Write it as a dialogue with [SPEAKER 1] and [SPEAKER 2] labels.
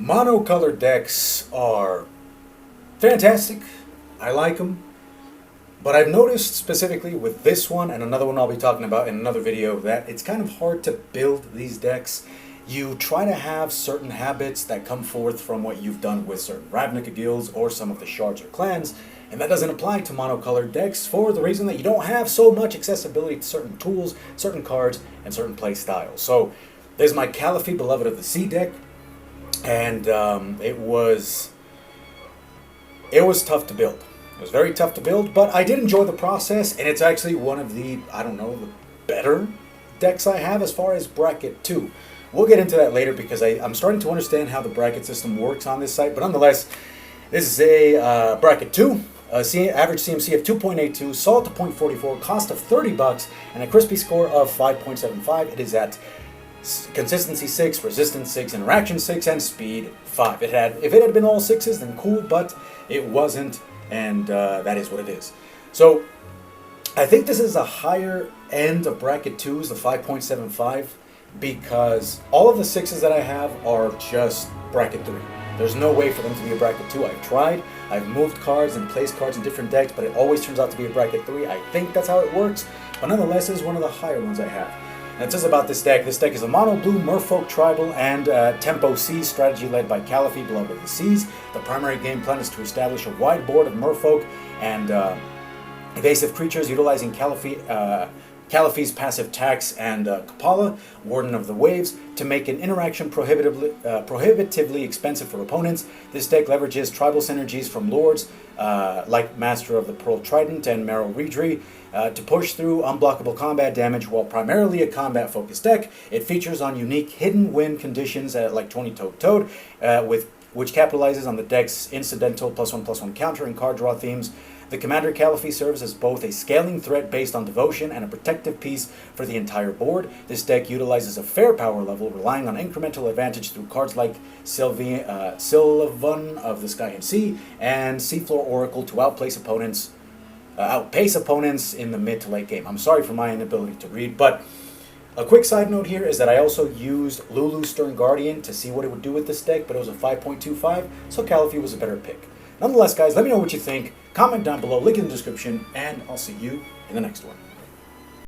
[SPEAKER 1] Monocolored decks are fantastic. I like them. But I've noticed specifically with this one and another one I'll be talking about in another video that it's kind of hard to build these decks. You try to have certain habits that come forth from what you've done with certain Ravnica guilds or some of the shards or clans, and that doesn't apply to monocolored decks for the reason that you don't have so much accessibility to certain tools, certain cards, and certain play styles. So there's my Callaphe Beloved of the Sea deck, and it was tough to build. It was very tough to build, but I did enjoy the process, and it's actually one of the, the better decks I have as far as bracket 2. We'll get into that later because I'm starting to understand how the bracket system works on this site, but nonetheless, this is a bracket 2, average CMC of 2.82, salt of 0.44, cost of $30, and a crispy score of 5.75. It is at consistency 6, resistance 6, interaction 6, and speed 5. If it had been all 6s, then cool, but it wasn't, and that is what it is. So I think this is a higher end of bracket 2s, the 5.75, because all of the 6s that I have are just bracket 3. There's no way for them to be a bracket 2. I've tried, I've moved cards and placed cards in different decks, but it always turns out to be a bracket 3. I think that's how it works, but nonetheless, this is one of the higher ones I have. And it says about this deck is a mono blue Merfolk Tribal and Tempo C strategy led by Callaphe, Beloved of the Seas. The primary game plan is to establish a wide board of Merfolk and evasive creatures utilizing Callaphe's passive tax and Kapala, Warden of the Waves, to make an interaction prohibitively expensive for opponents. This deck leverages tribal synergies from lords like Master of the Pearl Trident and Merrill Reedry to push through unblockable combat damage. While primarily a combat-focused deck, it features on unique hidden win conditions like 20-Toed Toad, which capitalizes on the deck's incidental +1/+1 counter and card draw themes. The Commander Callaphe serves as both a scaling threat based on devotion and a protective piece for the entire board. This deck utilizes a fair power level, relying on incremental advantage through cards like Sylvan of the Sky and Sea and Seafloor Oracle to outpace opponents in the mid to late game. I'm sorry for my inability to read, but a quick side note here is that I also used Lulu Stern Guardian to see what it would do with this deck, but it was a 5.25, so Callaphe was a better pick. Nonetheless, guys, let me know what you think. Comment down below, link in the description, and I'll see you in the next one.